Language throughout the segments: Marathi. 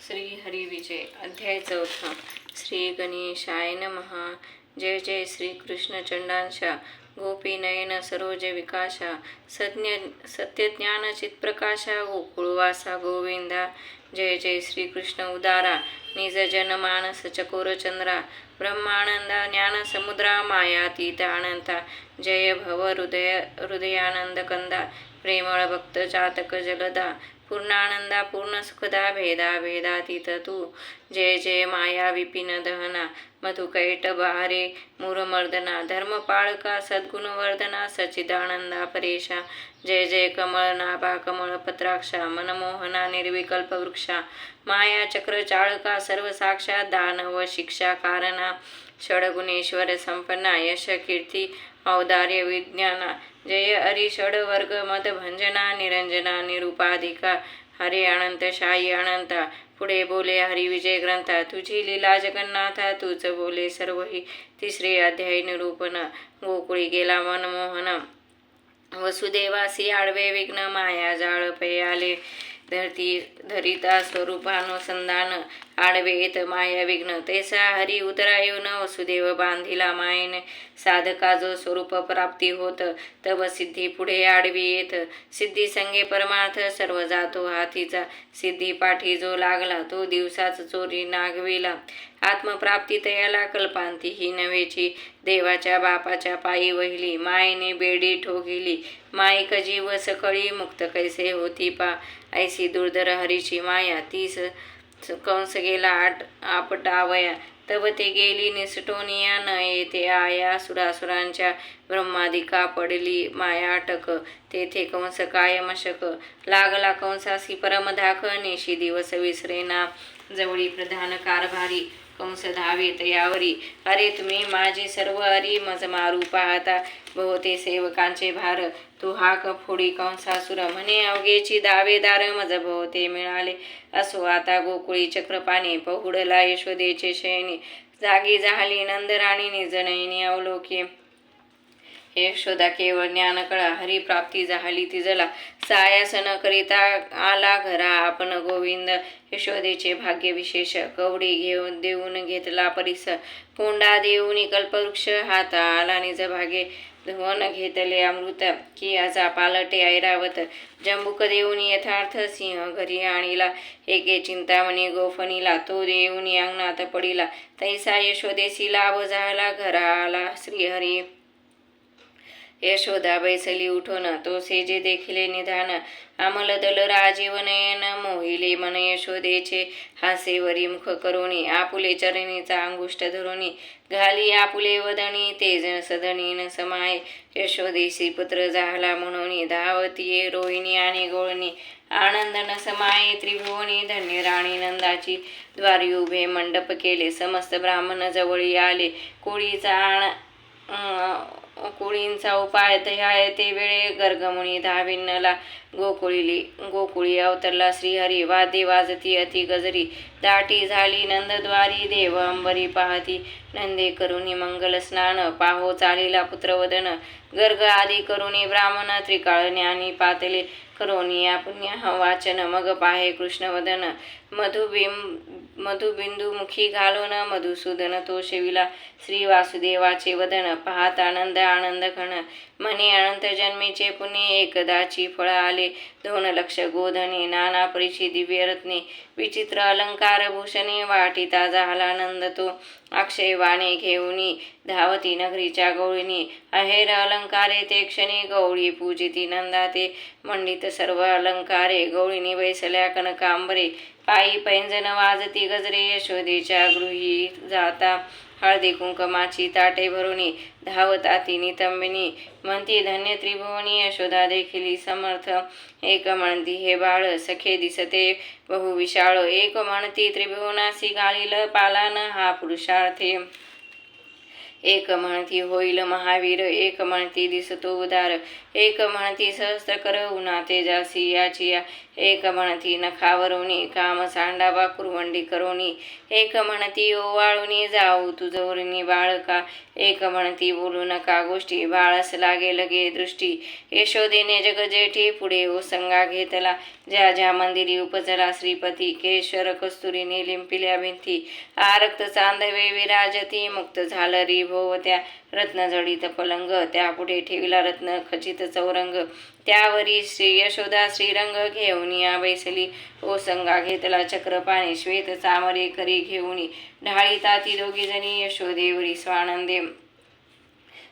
श्री हरी विजय अध्याय 4 श्री गणेशाय नमः। जय जय श्री कृष्ण चंडांशा गोपी नयन सरोज विकाशा सत्यज्ञान चित्प्रकाशा गोकुळवासा गोविंदा। जय जय श्री कृष्ण उदारा निज जनमानस चकोर चंद्रा ब्रह्मानंदा ज्ञान समुद्रा मायातीत अनंता। जय भव हृदयानंद कंदा प्रेमळ भक्त चातक जलदा पूर्णानंदा पूर्ण सुखदा भेदा भेदातीत तू। जय जय माया विपिन दहना मधुकैट बहारे मूरमर्दना धर्मपाळका सद्गुणवर्धना सच्चिदानंदा परेशा। जय जय कमळ नाभा कमळ पत्राक्षा मनमोहना निर्विकल्प वृक्षा माया चक्र चाळका सर्व साक्षात दानव शिक्षा कारणा षडगुणेश्वर संपन्ना यश कीर्ती औदार्य विज्ञाना। जय हरी षड वर्ग मद भंजना निरंजना निरुपाधिका हरे अनंत शाही अनंता। पुढे बोले हरी विजय ग्रंथा तुझी लीला जगन्नाथा तूच बोले सर्वही। तिसरे अध्याय निरूपण गोकुळी गेला मनमोहन वसुदेवासी आडवे विघ्न माया जाळ पै आले धरिता स्वरूपानुसंधान आडवे येत माया विघ्न तैसा हरी उदरा येऊन वसुदेव बांधिला मायेने साधका जो स्वरूप प्राप्ती होत तव सिद्धी पुढे आडवी येत सिद्धी संगे परमार्थ सर्व जातो हातीचा सिद्धी पाठी जो लागला तो दिवसाच चोरी नागविला आत्मप्राप्ती तयाला कल्पांती ही नव्हेची देवाच्या बापाच्या पायी वहिली मायेने बेडी ठोकिली माईक जीव सकळी मुक्त कैसे होती पा ऐसी दुर्धर हरीची माया तीस कंस गेला आपटावया तव ते गेली निसटोनिया न येते आया सुरासुरांच्या ब्रह्मादिका पडली माया अटक तेथे कंस काय मशक लागला कंसासी परमधाक निशी दिवस विसरेना जवळी प्रधान कारभारी कंस धावेत यावरी अरे तुम्ही माझे सर्व हरी मज मारू पाहता बहुते सेवकांचे भार तू हाक फोडी कंसासुर म्हणे अवघेची दावेदार मज बहुते मिळाले असो आता गोकुळी चक्रपाणी पहुडला यशोदेचे शयनी जागी झाली नंदराणी निजनयनी अवलोके यशोदा केवळ ज्ञान कळा हरी प्राप्ती झाली तिजला सायासन करिता आला घरा आपण गोविंद यशोदेचे भाग्य विशेष कवडी घेऊन देऊन घेतला परिस कोंडा देऊन कल्पवृक्ष हाता आला निज भागे धुवन घेतले अमृत की आजा पालटे ऐरावत जंबुक देऊन यथार्थ सिंह घरी आणिला एके चिंतामणी गोफणीला तो देऊन अंगणात पडिला तैसा यशोदेसी लाभ झाला घरा आला श्रीहरी यशोदा बैसली उठून तो सेजे देखिले निधान अमल दल राजीव नयन मोहिले मन यशोदेचे हासेवरी मुख करोनी आपुले चरणीचा अंगुष्ठ धरोनी घाली आपुले वदनी तेज सदनी न समाये यशोदेशी पुत्र झाला म्हणून धावतीये रोहिणी आणि गोळणी आनंद न समाये त्रिभुवनी धन्य राणी नंदाची द्वारी उभे मंडप केले समस्त ब्राह्मण जवळी आले कुळींचा उपाय दह्याय ते वेळे गर्गमुनी धाविन्नला गोकुळी अवतरला श्रीहरी वाद्ये वाजती अति गजरी दाटी झाली नंदद्वारी देव अंबरी पाहती नंदे करुणी मंगल स्नान पाहो चालिला पुत्रवदन गर्ग आदी करुणी ब्राह्मण त्रिकाळ ज्ञानी पातले करोनिया पुण्य वाचन मग पाहे कृष्णवदन मधुबिंदू मुखी घालून मधुसूदन तो शेविला श्री वासुदेवाचे वदन पाहत आनंद आनंद घन म्हणे अनंत जन्मीचे पुण्य एकदाची फळ आले 2 लक्ष गोधने नाना परीची दिव्य रत्ने विचित्र अलंकार भूषणे वाटिता झाला नंद तो अक्षय वाणे घेऊनी धावती नगरीच्या गवळीनी अहेर अलंकारे ते क्षणी गवळी पूजिती नंदा ते मंडित सर्व अलंकारे गवळीनी बैसल्या कनकांबरे पायी पैंजन वाजती गजरे यशोदेच्या गृही जाता हळदी कुंकमाची ताटे भरुनी धावताती नितंबिनी म्हणती धन्य त्रिभुवनी यशोदा देखिली समर्थ एक म्हणती हे बाळ सखे दिसते बहु विशाळ एक म्हणती त्रिभुवनासी घालील पालान हा पुरुषार्थे एक म्हणती होईल महावीर, एक म्हणती दिसतो उदार, एक म्हणती सहस्त्र कर उन्हा तेजासी याची या, एक म्हणती नखावरोनी काम सांडावा कुरवंडी करोनी, एक म्हणती ओवाळूनी जाऊ तुझोरणी बाळका, एक म्हणती बोलू नका गोष्टी बाळास लागे लगे दृष्टी, यशोदेने जग जेठी पुढे ओ संगा घेतला, ज्या ज्या मंदिरी उपजला श्रीपती, केशर कस्तुरीने लिंपिल्या भिंती, आरक्त चांदवे विराजती, मुक्त झालं री भोवत्या रत्नजडित पलंग, त्यापुढे ठेविला रत्न खचित चौरंग, त्यावरी श्री यशोदा श्रीरंग घेऊन या बैसली, ओ संगा घेतला चक्रपाणी श्वेत चामरे करी घेऊनी, ढाळीता ती दोघी जणी यशोदेवरी स्वानंदे,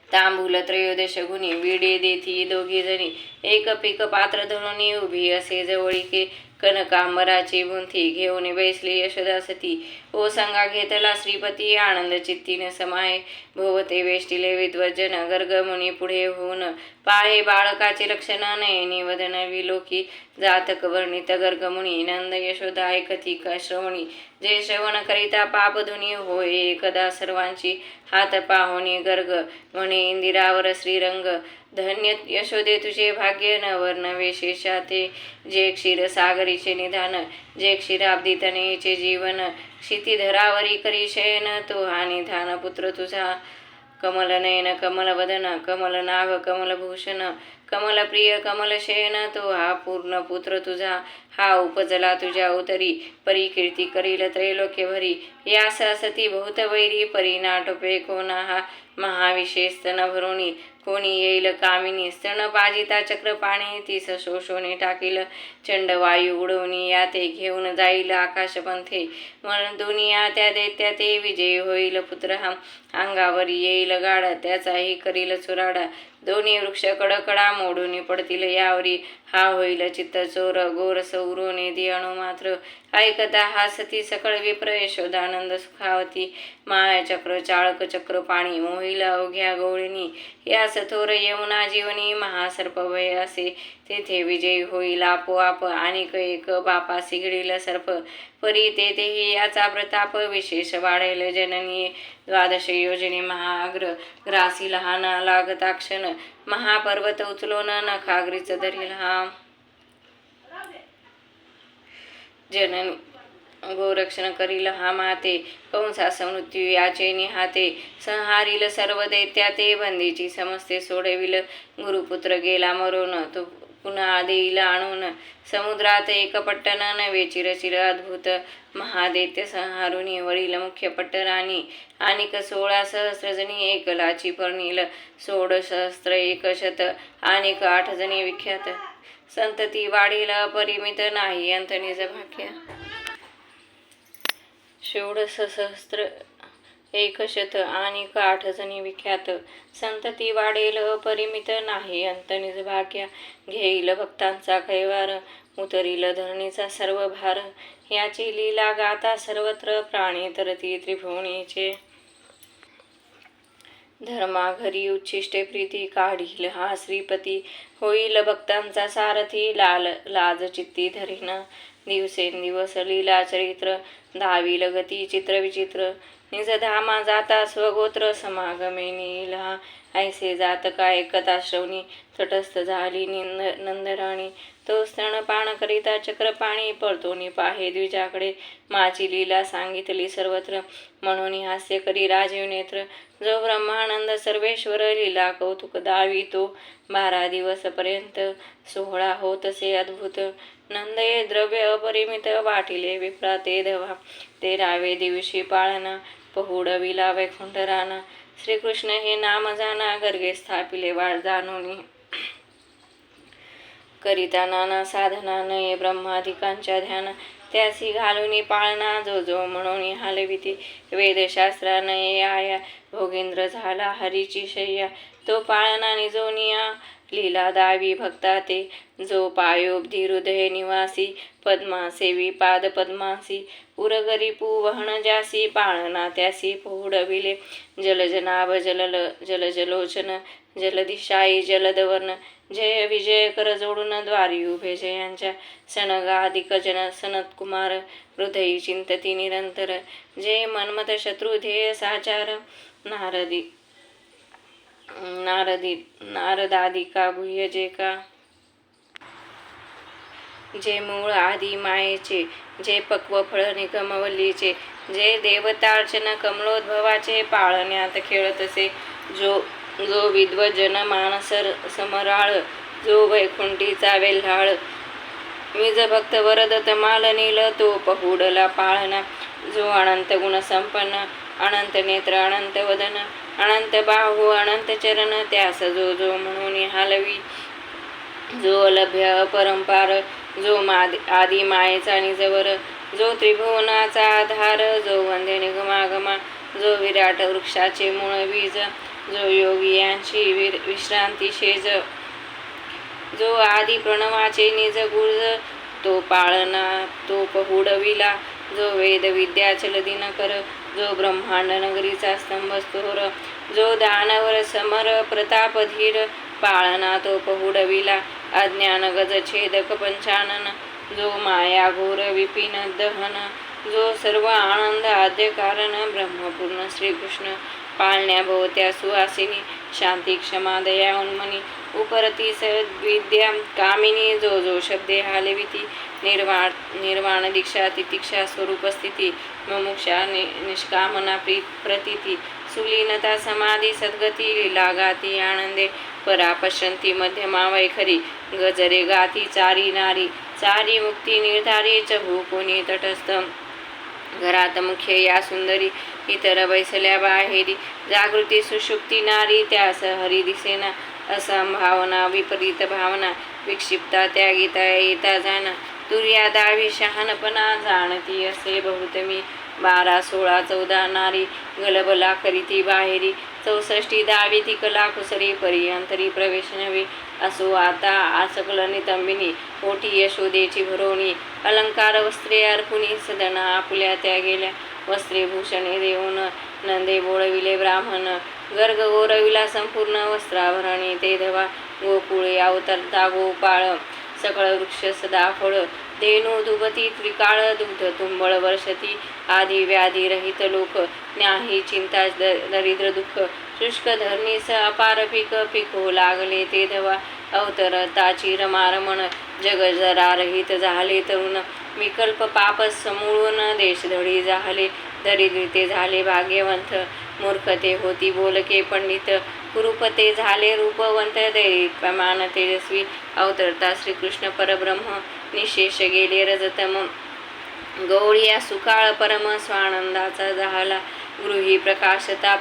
तांबूल त्रयोदश गुणी विडे देती दोघी जणी, एक पीक पात्र धरुणी उभी असे जवळीके, कनकांबराची गुंथी घेऊन बैसली यशोदा सती, ओ संगा घेतला श्रीपती आनंद चित्तीने समाये, भोवते वेष्टिले विद्वजन गर्गमुनी पुढे होऊन, पाहे बाळकाचे लक्षण नयनी वदन विलोकी, जातक वर्णित गर्गमुनी नंद यशोदा ऐकती श्रवणी, जे श्रवण करिता पापधुनी होय एकदा सर्वांची, हात पाहुनी गर्ग म्हणे इंदिरावर श्रीरंग, धन्य यशोदे तुझे भाग्य न वर्ण विशेषा ते, जे क्षीरसागरीचे निधान, जे क्षीराब्दी तनयेचे जीवन, क्षितिधरावरी करी शयन तो हा निधान पुत्र तुझा, कमल नयन कमल वदन कमल नाभ कमल भूषण, कमल प्रिय कमल शयन तो हा पूर्ण पुत्र तुझा, हा उपजला तुझ्या उतरी, परी कीर्ती करील त्रैलोक्य भरी, या सती बहुत वैरी परी नाटपे कोणा हा, महाविशेष स्तन भरुणी कोणी येईल कामिनी, स्तन पाजिता चक्रपाणी तीस शोषोने टाकील, चंडवायू उडवणी या ते घेऊन जाईल आकाशपंथे, मन दुनिया त्या दैत्या ते विजय होईल पुत्र हा, अंगावर येईल गाडा त्याचाही करील चुराडा, दोन्ही वृक्ष कडकडा मोडून पडतील यावरी, हा होईल चित्त चोर गोर सौरोने दियाणू मात्र, ऐकता हा सती सकळ विप्र यशोदानंद सुखावती, मायाचक्र चाळक चक्र पाणी मोहिल अवघ्या गवळणी, या सथोर यमुना जीवनी महासर्प भय असे, तेथे विजय होईल आपोआप आणिक एक बापासी घडील सर्प, परी तेथेही याचा प्रताप विशेष वाढेल जननी, द्वादश योजने महाअग्र ग्रासी लहाना लागता क्षण, महापर्वत उचलोन नखाग्रीच धरील हा जननी, गोरक्षण करील हा माते, कंसास मृत्यू याचे निहाते, संहारील सर्व दैत्या ते, बंदीची समस्ते सोडविल, गुरुपुत्र गेला मरून तो पुन्हा देईल आणून, समुद्रात एक पट्टन नवे चिरचिर अद्भुत, महादैत्य संहारुनी वडील मुख्य पट्टराणी, आणिक 16 सहस्रजणी एक लाची पर्णील, 16 सहस्त्र एक शत आणिक 8 जणी विख्यात, संतती वाढील अपरिमित नाही अंत निज भाग्य, 16 सहस्त्र एक शत आणिक 8 जणी विख्यात, संतती वाढेल अपरिमित नाही अंत निज भाग्या, घेईल भक्तांचा कैवार उतरील धरणीचा सर्व भार, याची लीला गाता सर्वत्र प्राणी तरती त्रिभुवनीचे, धर्माघरी उच्छिष्टे प्रीती काढील हा श्रीपती, होईल भक्तांचा सारथी लाज चित्ती धरीन, दिवसेंदिवस लीला चरित्र धावील गती चित्र विचित्र, निज धामा जाता स्वगोत्र समागमे नील हा, ऐसे जात काय कथा श्रवणी तटस्थ झाली नंदराणी, तो स्तनपान करिता चक्रपाणी पळतोनी पाहे द्विजाकडे, माची लीला सांगितली सर्वत्र म्हणून हास्य करी राजीव नेत्र, जो ब्रह्मानंद सर्वेश्वर लीला कौतुक दावितो, 12 दिवसपर्यंत सोहळा होतसे अद्भुत, नंदये द्रव्य अपरिमित वाटिले विप्रा ते धवा, 13वे दिवशी पाळना पहुडविला वैकुंठराना, श्रीकृष्ण हे नाम जाना गर्गे स्थापिले वाळ जाणोनी, करिता नाना साधना नये ब्रह्मादिकांच्या ध्यान, त्यासी घालूनी पाळना जो जो म्हणून हलविती, वेदशास्त्रा नये आया भोगेंद्र झाला हरीची शय्या, तो पाळना निजोनिया लीला दावी भक्ता ते, जो पायोब्धी हृदय निवासी पद्मा सेवी पाद पद्मासी, उरगरी वहन जासी पाळना त्यासी पोहुडविले, जलजनाभ जलजलोचन जलदिशाई जलदवर्ण, जय विजय कर जोडून द्वारी उभे जयांच्या, सनगाधिक जन सनत कुमार हृदयी चिंतती निरंतर, जय मन्मथ शत्रू ध्येय साचार, नारदी नारदादिका गुह्य जे का जे मूळ आदी मायेचे, जे पक्व फळ निगमवल्लीचे, जे देवतार्चन कमलोद्भवाचे, पाळण्यात खेळत असे जो विद्वजन मानसर समराळ, जो वैकुंठीचा वेल्हाळ, निज भक्त वरद तमाल नील, तो पहुडला पाळणा, जो अनंत गुण संपन्न, अनंत नेत्र, अनंत वदन, अनंत बाहू, अनंत चरण, त्यास जो म्हणून हालवी, जो अलभ्य अपरंपार, जो आदी मायेचा निजवर, जो त्रिभुवनाचा आधार, जो वंदे निगमागमा, जो विराट वृक्षाचे मूळ बीज, जो योगियांची विश्रांती शेज, जो आदी प्रणवाचे निज गुर्ज, तो पाळणा, तो पहुडविला, जो वेद विद्याचल दिनकर, जो ब्रह्मांड नगरीचा स्तंभ स्तोर, जो दानवर समर प्रतापधीर, पाळणा तो पहुडविला, अज्ञान गज छेदक पंचानन, जो माया घोर विपिन दहन, जो सर्व आनंद आद्य कारण, ब्रह्मपूर्ण श्रीकृष्ण, पाळण्या भोवत्या सुहासिनी, शांती क्षमा दया उन्मनी, उपरती सद्विद्या कामिनी, जो शब्दे हालविती, निर्वाण दीक्षा तितिक्षा स्वरूप स्थिती, मुमुक्षा निष्कामना प्रतीती, सुलीनता समाधी सद्गती, लीला गाती आनंदे, परापश्यंती मध्यमा वैखरी, गजरे गाती चारी नारी, चारी मुक्ती निर्धारी, चहू कोणी तटस्थ, घरात मुख्य या सुंदरी, इतर बैसल्या बाहेरी, जागृती सुषुप्ती नारी, त्यास हरी दिसेना, असंभावना विपरीत भावना, विक्षिप्ता त्यागिता येता जाना, तुर्या दावी शहाणपणा, जाणती असे बहुत मी, 12, 16, 14 नारी, गलबला करीती बाहेरी, 64 दावी कला कुसरी, परियंतरी प्रवेश नव्हे, असो आता आसकल नितंबिनी, ओठी यशोदेची भरवणी, अलंकार वस्त्रे अर्पुनी, सदन आपुल्या त्या गेल्या, वस्त्रे भूषणे देऊन नंदे बोळविले ब्राह्मण, गर्ग गोरविला संपूर्ण वस्त्राभरणी, ते धवा गोकुळे अवतरता गोपाळ, सकळ वृक्ष सदा फळ, धेनू दुभती त्रिकाळ, दुग्ध तुंबळ वर्षती, आधी व्याधी रहित लोक, न्याही चिंता दरिद्र दुःख, शुष्क धरणीस अपार पीक, पिको लागले ते धवा, अवतरताची रमारमण, जग जरा रहित झाले तरुण, विकल्प पाप समूळून, देशधडी झाले दरिद्रिते झाले भाग्यवंत, मूर्खते होती बोलके पंडित, कुरूपते झाले रूपवंत, दैरित्यमान तेजस्वी, अवतरता श्रीकृष्ण परब्रह्म, निशेष गेले रजतम, गौळिया सुकाळ परम स्वानंदाचा झाला, गृही प्रकाशता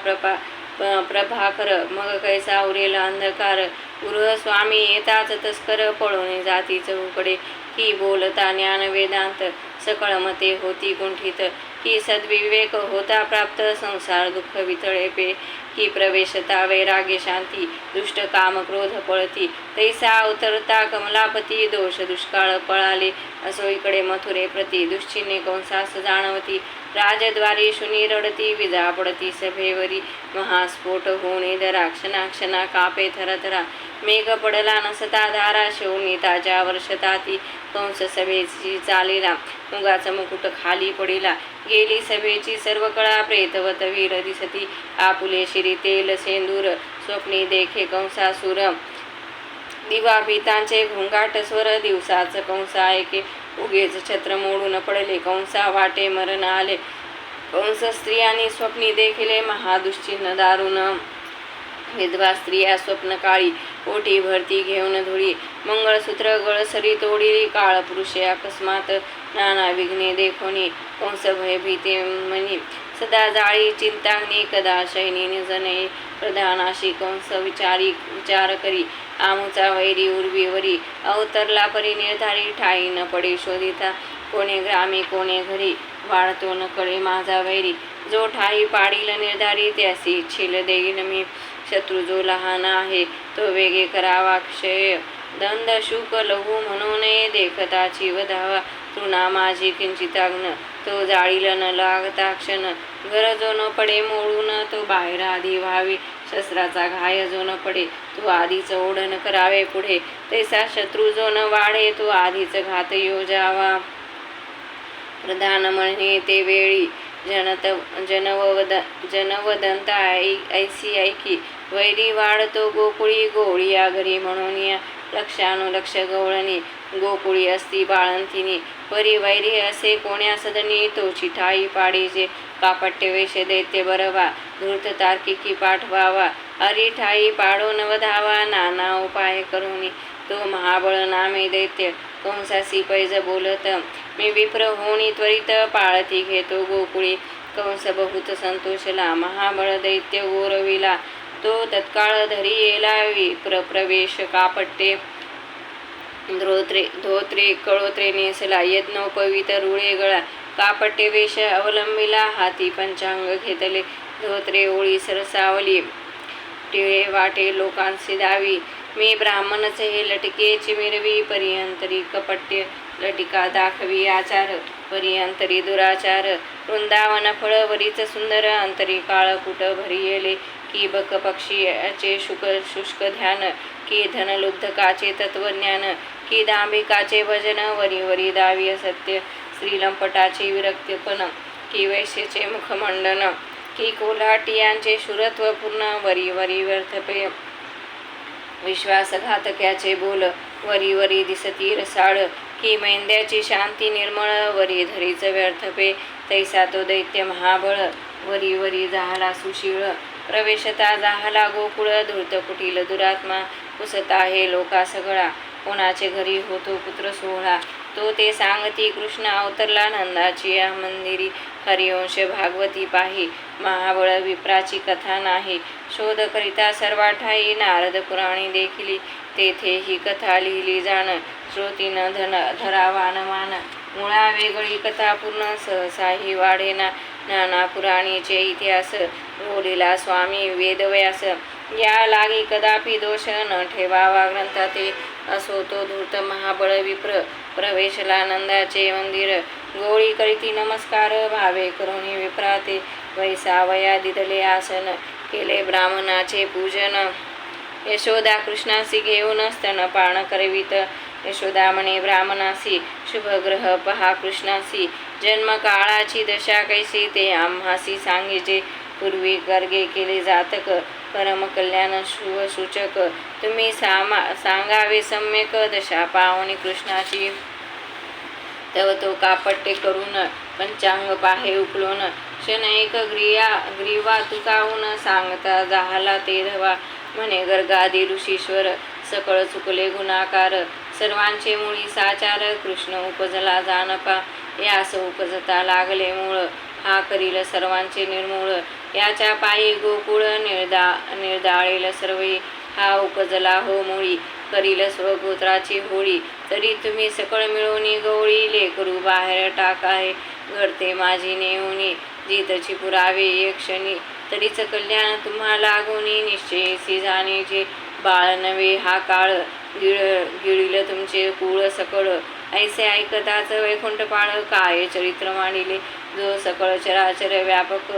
प्रभाकर, मग कैसा उरेल अंधकार, गृहस्वामी येताच तस्कर, पळून जाती चहूकडे, की बोलता ज्ञान वेदांत, सकळ मते होती कुंठित, की सद्विवेक होता प्राप्त, संसार दुःख वितळे पे, की प्रवेशता वैराग्य शांती, दुष्ट काम क्रोध पळती, तैसा अवतरता कमलापती, दोष दुष्काळ पळाले, असो इकडे मथुरे प्रती, दुश्चिन्हे कंसास जाणवती, राजद्वारी शुनी रडती, विजा पडती सभेवरी, महास्फोट होणे दरा, क्षणा कापे थरथरा, मेघ पडला नसता धारा, शोणिताच्या वर्षताती, कंस सभेची चालेला, मुगाचा मुकुट खाली पडिला, गेली सभेची सर्व कळा, प्रेतवत वीर दिसती, आपुले शिरी तेल सेंदूर, स्वप्नी देखे कंसासूर, दिवा भीतांचे घोंगाट स्वर, दिवसाच कंसा ऐके, उगेच छत्र मोडून पडले, कंसा वाटे मरण आले, कंस स्त्रियांनी स्वप्नी देखिले, महादुश्चिन्ह दारुण, विधवा स्त्रिया स्वप्न काळी, ओटी भरती घेऊन धुळी, मंगळसूत्र गळसरी तोडिली, काळ पुरुषे अकस्मात, नाना विघ्ने देखोनी, कंस भयभीते मनी, सदा जाळी चिंताग्नी, कदा शयनी निजने, प्रधानाशी कंस विचार करी, आमुचा वैरी उर्वीवरी, अवतरला परी निर्धारी, ठाई न पडे शोधिता, कोणे ग्रामी कोणे घरी, वाढतो न कळे माझा वैरी, जो ठाई पाडील निर्धारी, त्यासी इच्छिल देईन मी, शत्रू जो लहान आहे तो वेगे करावा क्षय, दंड शुक लघु म्हणू नये, देखताची वधावा, तृणा माझी किंचिताग्न, तो जाळील न लागता क्षण, घर जो न पडे मोडून, तो बाहेर आधी व्हावे, शस्त्राचा घाय जो न पडे, तो आधीच ओढण करावे पुढे, तैसा शत्रू जो न वाढे, तो आधीच घात योजावा, प्रधान म्हणे ते वेळी, जनवदंत ऐसी ऐकी वैरी वाढतो गोकुळी गोळी या घरी म्हणून या लक्षानुलक्ष गवळणी गोकुळी असती बाळंतिनी परी वैरी असे कोण्या सदनी तोची ठाई पाडीचे कापट्य वेश दैत्य बरवा धूर्त तार्किकी पाठवावा अरी ठाई पाडो नवधावा नाना उपाय करुनी तो महाबळ नामे दैत्य कंसासी पैज बोलत मी विप्र होणी त्वरित पाळती घेतो गोकुळी कंस बहुत संतोषला महाबळ दैत्य गोरविला तो तत्काळ धरी येला विप्र प्रवेश कापट्टे धोत्रे कळोत्रे नेसला यज्ञोपवीत रुळे गळा कापट्टे वेश अवलंबिला हाती पंचांग घेतले धोत्रे ओळी सरसावली टिळे वाटे लोकांसी दावी मी ब्राह्मणच हे लटके चिमिरवी परियंतरी कपट्य लटिका दाखवी आचार परियंतरी दुराचार वृंदावन फळ वरीच सुंदर अंतरी काळ कुट भरियेले की बक पक्षीचे शुष्क ध्यान की धनलुब्धकाचे तत्वज्ञान की दांभिकाचे भजन वरी वरी दावी असत्य श्रीलंपटाचे विरक्तपण की वैश्यचे मुखमंडन की कोल्हाटियांचे शुरत्व पूर्ण वरी वरी व्यर्थपे विश्वासघातक्याचे बोल वरी वरी दिसती रसाळ की मैंद्याची शांती निर्मळ वरी धरीच व्यर्थपे तैसा तो दैत्य महाबळ वरी वरी जाहला सुशीळ प्रवेशता जाहला गोकुळ धूर्त कुटील दुरात्मा पुसता हे लोका सगळा कोणाचे घरी होतो पुत्र सोहळा तो ते सांगती कृष्ण अवतरला नंदाची या मंदिरी हरिवंश भागवती पाही महाबळ विप्राची कथा नाही शोध करिता सर्वाठाई नारद पुराणी देखिली तेथे ही कथा लिहिली जाण श्रोतीन धरावान मान मुळा वेगळी कथा पूर्ण सहसाही वाढेना नाना पुराणीचे इतिहास बोलिला स्वामी वेदव्यास या लागी कदापि दोष न ठेवावा ग्रंथाते असो तो धूर्त महाबळ विप्र प्रवेशला नंदाचे मंदिर गोळी करीती नमस्कार भावे करुणी विप्राते वैसावया दिदले आसन केले ब्राह्मणाचे पूजन यशोदा कृष्णासी घेऊन स्तनपान करवित यशोदा म्हणे ब्राह्मणासी शुभग्रह पहा कृष्णासी जन्म काळाची दशा कैसी ते आम्हासी सांगेचे पूर्वी गर्गे केले जातक परम कल्याण शुभ सूचक तुम्ही सांगावे सम्यक दशा पाहुणी कृष्णाची तव तो कापट्टे करून पंचांग पाहे उकलून शनैक ग्रीवा तुकाहून सांगता जाहला ते धवा म्हणे गर्गादी ऋषीश्वर सकळ चुकले गुणाकार सर्वांचे मुळी साचार कृष्ण उपजला जानपा यास उपजता लागले मूळ हा करील सर्वांचे निर्मूळ याच्या पायी गोकुळ निर्दाळेल सर्वे हा उपजला हो मुळी करील स्वगोत्राची होळी तरी तुम्ही सकळ मिळून गवळी लेकरू बाहेर टाकाय घडते माझी नेऊनी जितची पुरावे एक क्षणी तरीच कल्याण तुम्हा लागोनी निश्चयसी जाणेचे बाळ नवे हा काळ गिळील तुमचे कुळ सकळ ऐसे ऐकताच वैकुंठपाळ काय चरित्र मांडिले जो सकळ चराचर व्यापक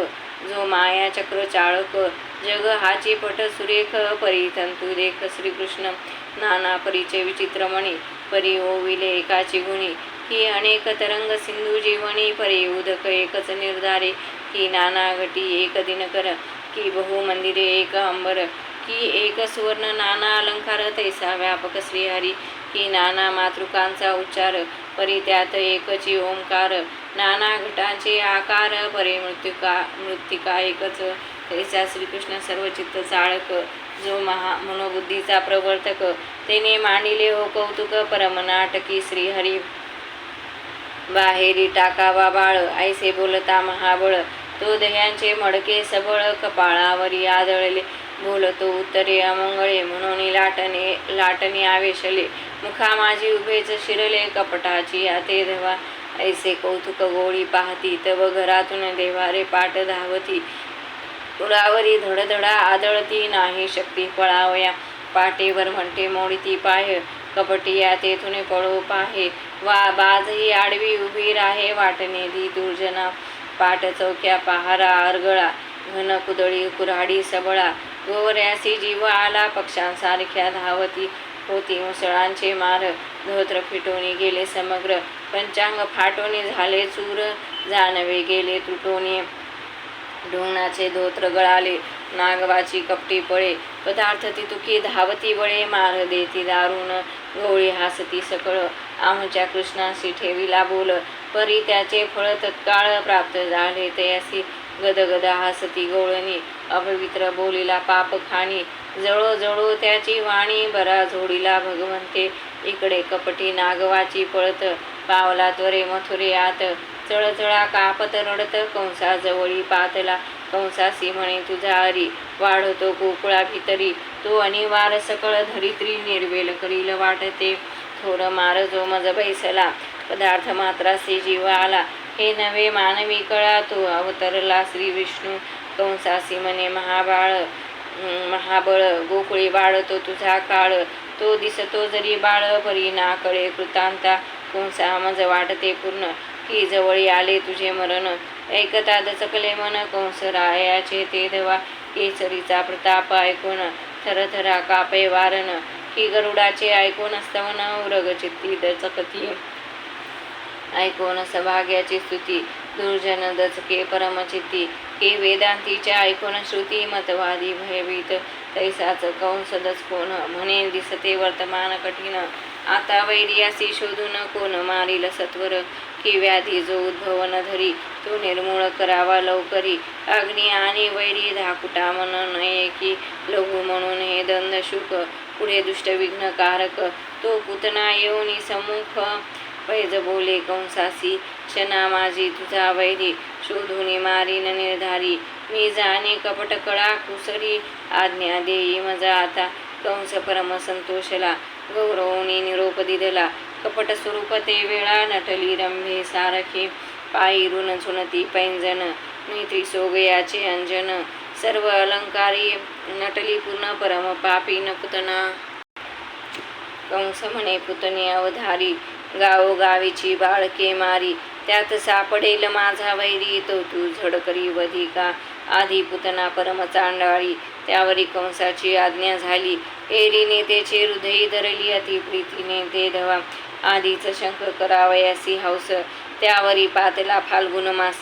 जो माया चक्र चाळक जग हाची पट सुरेख परी तंतु देख श्रीकृष्ण नाना परीचे विचित्रमणी परी ओविले एकाची गुणी की अनेक तरंग सिंधू जीवनी परी उदक एकच निर्धारे की नाना घटी एक दिनकर की बहु मंदिरे एक अंबर की एक सुवर्ण नाना अलंकार तैसा व्यापक श्रीहरी की नाना मातृकांचा उच्चार परी त्यात एकची ओंकार नाना घटांचे आकार परी मृत्तिका एकच तैसा श्रीकृष्ण सर्व चित्त चाळक जो मनोबुद्धीचा प्रवर्तक तेने मांडिले हो कौतुक परमनाटकी श्रीहरी बाहेरी टाकावा बाळ ऐसे बोलता महाबळ तो दह्यांचे मडके सबळ कपाळावरी आदळले बोलतो उत्तरे अमंगळे म्हणून लाटणे आवेशले मुखा माझी उभेच शिरले कपटाची आते धवा ऐसे कौतुक गोळी पाहती तव घरातून देवारे पाट धावती उरावरी धडधडा आदळती नाही शक्ती पळावया पाटेवर म्हणते मोडती पाय कपटिया तेथून पळो पाहे वा बाजही आडवी उभी राहे वाटणे दी दुर्जना पाट चौक्या पहारा अरगळा घन कुदळी कुऱ्हाडी सबळा गोवऱ्यासी जीव आला पक्ष्यांसारख्या धावती होती मुसळांचे मार धोत्र फिटोनी गेले समग्र पंचांग फाटोने झाले चूर, जानवे गेले तुटोने. ढोंगणाचे धोत्र गळाले, नागवाची कपटी पळे, पदार्थ ती तुकी धावती बळे. मार देती दारुण, गवळी हासती सकळ, आमच्या कृष्णाशी ठेविला बोल. परी त्याचे फळ तत्काळ प्राप्त झाले, तयासी गदगद हासती गवळणी. अपवित्र बोलिला पाप खाणी, जळो जळो त्याची वाणी. बरा जोडीला भगवंते, इकडे कपटी नागवाची पळत. पावला त्वरे मथुरे आत, चळचळा कापत रडत. कंसाजवळी पातला, कंसासी म्हणे तुझा हरी. वाढतो गोकुळा भितरी, तो अनिवार सकळ धरित्री. निर्वेल करील वाटते, थोर मार जो मज बैसला. पदार्थ मात्रासी जीव आला, हे नवे मानवी कळा. तो अवतरला श्री विष्णू, कंसासी म्हणे महाबळ. गोकुळी वाढतो तुझा काळ, तो दिसतो जरी बाळ. परी ना कळे कृतांता, कंसा मज वाटते पूर्ण. की जवळी आले तुझे मरण, ऐकता दचकले मन. कंस रायाचे ते धवा, केसरीचा प्रताप ऐकून थरथरा कापे वारण. की गरुडाचे ऐकून स्तवन, उरग चित्ती दचकती ऐकून सभाग्याची स्तुती. दुर्जन दचके परमचित्ती, की वेदांतीच्या ऐकून श्रुती. मतवादी भयभीत, तैसाच कंस दचकून म्हणे दिसते वर्तमान कठीण. आता वैर्यासी शोधून, कोण मारील सत्वर. की व्याधी जो उद्भवन धरी, तो निर्मूळ करावा लवकरी. अग्नी आणि वैरी धाकुटा मन नये, की लघु म्हणून हे दंड शुक. पुढे दुष्ट विघ्नकारक, तो पुतना येऊनी सम्मुख. पैज बोले कंसासी, क्षणा माझी तुझा वैरी. शोधूनी मारीन निर्धारी, मी जाणे कपट कळा कुसरी. आज्ञा देई मजा आता, कंस परम संतोषला. गौरवनी निरोप दिदला, कपट स्वरूप ते वेळा. नटली रंभे सारखी, पायी ऋण झुणती पैंजन. मैत्री सोगयाचे अंजन, सर्व अलंकारी. नटली पूर्ण परम पापी न पुतना. कंस म्हणे पुतणी अवधारी, गावोगावीची बाळके मारी. त्यात सापडेल माझा वैरी, तो तू झडकरी वधिका. आधी पुतना परम चांडाळी, त्यावरी कंसाची आज्ञा झाली. एरीने त्याचे हृदयी धरली, अति प्रीतीने ते धवा. आधीच शंख करावयासी हौस, त्यावरी पातला फाल्गुन मास.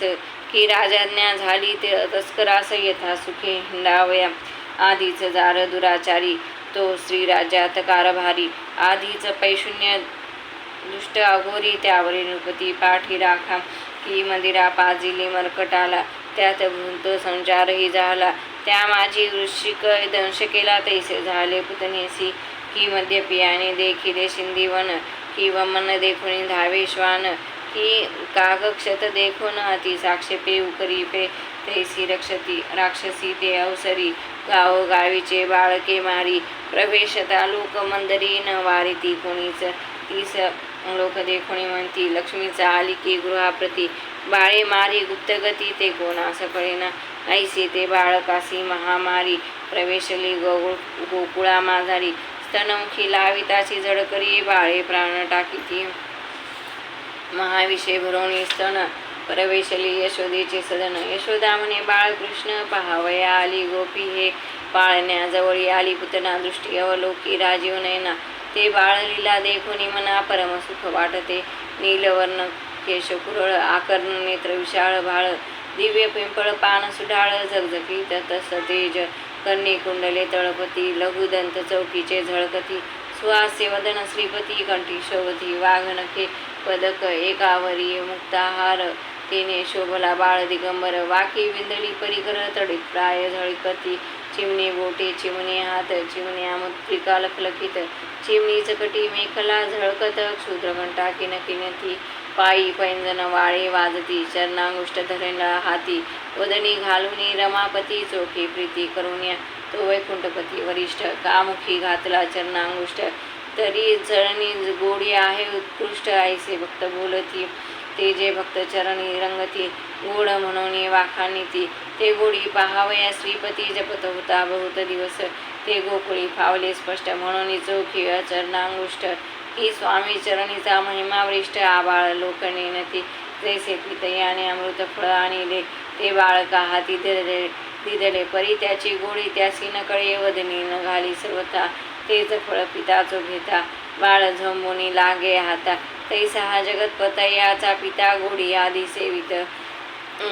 की राजाज्ञा झाली ते तस्करास, यथा सुखे हिंडावया. आधीच जार दुराचारी, तो श्रीराज्यात कारभारी. आधीच पैशून्य दुष्ट अघोरी, त्यावरी नृपती पाठी राखा. की मंदिरा पाजिली मरकटाला, त्यात भूत संचारही झाला. त्या माझी वृश्चिक दंश केला, तैसे झाले पुतनेसी. की मद्यपियाने देखिले शिंदीवन, की वमन देखुनी धावे श्वान. की काकक्षत देखून अति साक्षेपे उकरीपे, तैसी राक्षसी ते अवसरी. गावोगावीचे बाळके मारी, प्रवेशता लोक मंदरी. न वारिती कोणीच, तीस लोक देखुणी म्हणती. लक्ष्मीचा आली की गृहाप्रती, बाळे मारी गुप्तगती. ते कोणास कळेना, ऐसे ते बाळकासी महामारी. प्रवेशली गोकुळा माझारी, स्तनमुखी लाविताची झडकरी. बाळे प्राण टाकीती, महाविषय भरवणी स्तन. प्रवेशली यशोदेचे सदन. यशोदा म्हणे बाळकृष्ण, पहावया आली गोपी हे. पाळण्याजवळी आली पुतना, दृष्टी अवलोकी राजीव नयना. ते बाळलीला देखुनी मना, परमसुख वाटते. नीलवर्ण केश कुरळ, आकर्ण नेत्र विशाळ भाळ. दिव्य पिंपळ पान सुढाळ, झगझगीत तस तेज. कर्णी कुंडले तळपती, लघुदंत चौकीचे झळकती. सुहास्य वदन श्रीपती, कंठी शोभती वाघनखे. पदक एकावरी मुक्ताहार, तिने शोभला बाळ दिगंबर. वाकी विंदळी परिकर, तडीत प्राय झळकती. चिमणी बोटे, चिमणी हात, चिमण्या मुद्रिका लखलखित. चिमणी चकटी मेखला झळकत, क्षुद्रघंटा किनकिनती. पायी पैंजन वाळे वाजती, चरणांगुष्ट धरणला हाती. वदनी घालुनी रमापती, चोखी प्रीती करुण्या. तो वैकुंठपती वरिष्ठ, कामुखी घातला चरणांगुष्ट. तरी चरणी गोडी आहे उत्कृष्ट, ऐसे भक्त बोलती. ते जे भक्त चरणी रंगती, गोड म्हणून वाखाणीती. ते गोडी पाहावया श्रीपती, जपत होता बहुत दिवस. ते गोकुळी फावले स्पष्ट, म्हणून चोखी चरणांगुष्ट. की स्वामी चरणीचा महिमा वरिष्ठ. आबाळ लोकनेनती, जैसे पितयाने अमृत फळ आणिले. ते बाळका हाती दिदले, परी त्याची गोडी त्यासी न कळे. वदनी न घाली सर्वथा, तेच फळ पिताचो घेता. बाळ झंबुनी लागे हाता, तैसा जगतपतयाचा पिता गोडी आदी सेवित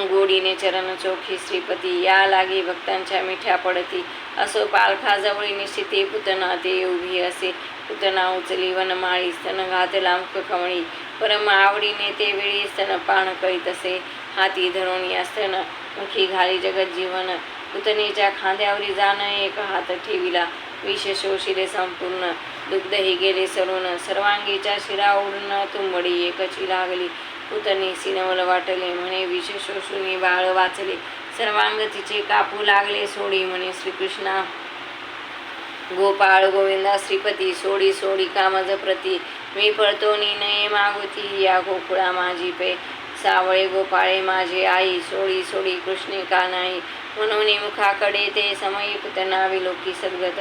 गोडीने चरण चोखी श्रीपती या लागी भक्तांच्या मिठ्या पडती असो पालखा जवळी निश्चिते पुतना ते उभी असे पुतना उचली वनमाळी स्तन घातला मुख कमळी परम आवडीने ते वेळी स्तन पान करीत असे हाती धरून या स्तन मुखी घाली जगत जीवन पुतनेच्या खांद्यावरी जाण एक हात ठेविला विष शोषिले संपूर्ण दुग्धही गेले सरून सर्वांगीच्या शिरा ओढून तुंबडी एकची लागली पुतनी सिनवल वाटले म्हणे विष शोषुनी बाळ वाचले सर्वांग तिचे कापू लागले सोडी म्हणे श्रीकृष्णा गोपाळ गोविंदा श्रीपती सोडी सोडी कामज प्रती मी पळतो नये मागुती या गोकुळा माझी पे सावळे गोपाळे माझे आई सोडी सोडी कृष्णे का नाही म्हणून मुखाकडे ते समयी पुतना विलोकी सद्गत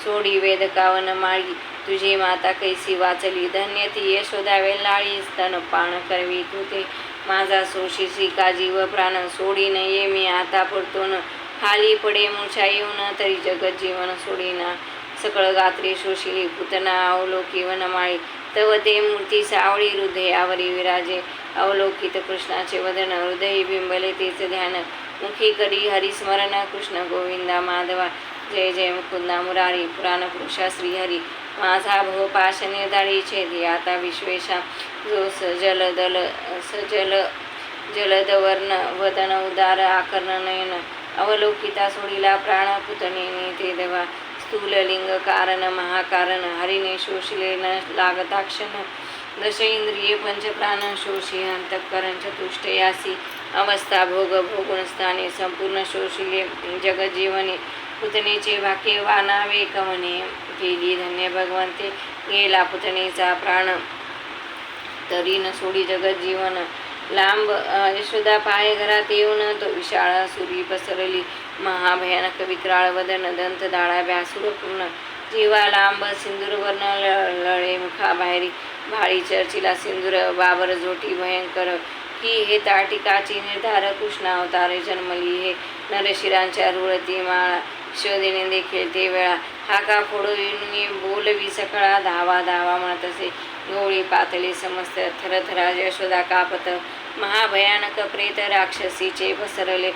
सोडी वेद कावन माळी तुझी माता कैसी वाचली धन्य ती यशोदा वेल्लाळी स्तन पान करवी तू ते माझा सोशीसी का जीव प्राण सोडी नये मी आता पडतो न खाली पडे मूर्छा येऊन तरी जगत जीवन सोडीना सकळ गात्रे शोषिली पुतना अवलोकी वनमाळी तव ते मूर्ती सावळी हृदयावरी विराजे अवलोकित कृष्णाचे वदन हृदय बिंबले तेच ध्यान मुखी करी हरिस्मरण कृष्ण गोविंदा माधवा जय जय मुकुंदा मुरारी पुराण पुरुषा श्रीहरी माझा भव पाश निर्धारी छेदी आता विश्वेशा जो सजल जलदवर्ण वदन उदार आकर्ण नयन अवलोकिता सोडीला प्राण पुतनेने ते देवा स्थूल लिंग कारण महाकारण हरिने शोषिले न लागता क्षण दश इंद्रिये पंचप्राण शोषी अंतःकरण चतुष्ट यासी अवस्था भोग भोगुणस्थाने संपूर्ण शोषिले जगजीवने पुतनेचे भाग्य वानावे कवने केली धन्य भगवंते गेला पुतनेचा प्राण तरी न सोडी जगत जीवन लांब यशोदा पाय घरात येऊन तो विशाळ सुरी पसरली महाभयानक विक्राळ वदन दंत दाळा व्यासुर पूर्ण जीवा लांब सिंदूरवर्ण लळे मुखा बाहेरी भाळी चर्चिला सिंदूर बाबर जोटी भयंकर की हे ताटिकाची निर्धार कृष्ण अवतारे जन्मली हे नरशिरांच्या रुळती माळा शोधेने देखील ते वेळा हाका फोडून बोलवी सकळा धावा धावा म्हणत असे गवळी पातळी समस्त थरथरा यशोदा कापत महाभयानक प्रेत राक्षसीचे पसरले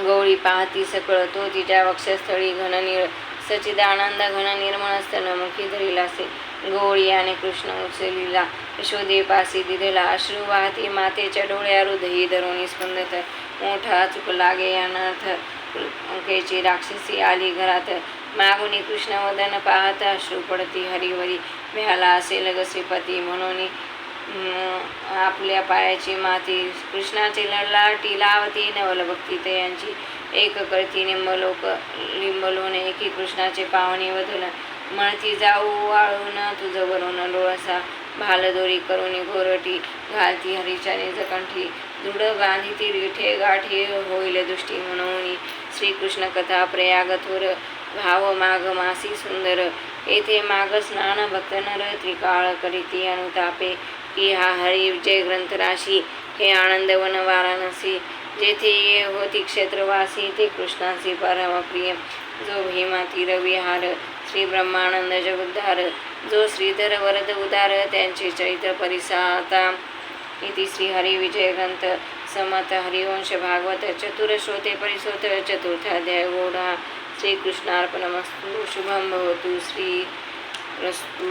गवळी पाहती सकळ तो तिच्या वक्षस्थळी घननीळ सचिदानंद घन निर्मळ स्तनमुखी धरिला असे गवळी आणि कृष्ण उचलिला यशोदेपासी दिलेला अश्रू वाहती मातेच्या डोळ्या हृदयी धरून स्पंदत मोठा चुक लागे अनर्थ केची राक्षसी आली घरात मागुनी कृष्ण वदन पाहत अश्रू पडती हरिवरी भ्याला असेल ग श्रीपती म्हणून आपल्या पायाची माती कृष्णाची ललाटी लावती नवल भक्ती तयांची एक करती लिंबलोन एकी कृष्णाचे पावणे वदन म्हणती जाऊ वाळून तुझं वरून डोळसा भालदोरी करून घोरटी घालती हरीच्या निजकंठी दृढ बांधिती रिठे गाठी होईल दृष्टी म्हणून श्रीकृष्ण कथा प्रयाग थोर भाव माघ मासी सुंदर येथे माघ स्नान भक्त नर त्रिकाळ करीती अनुतापे की हा हरी विजय ग्रंथराशी हे आनंदवन वाराणसी जेथे ये होती क्षेत्रवासी ते कृष्णासी परमप्रिय जो भीमा तीरविहार श्री ब्रह्मानंद जगुद्धार जो श्रीधर वरद उदार त्यांचे चरित्र परिसाता इति श्री हरी विजय ग्रंथ समत हरिवंश भागवत चतुर श्रोते परिसोत चतुर्थाध्याय गौडा श्रीकृष्णार्पणमस्तु शुभम भवतु श्री रस्तु।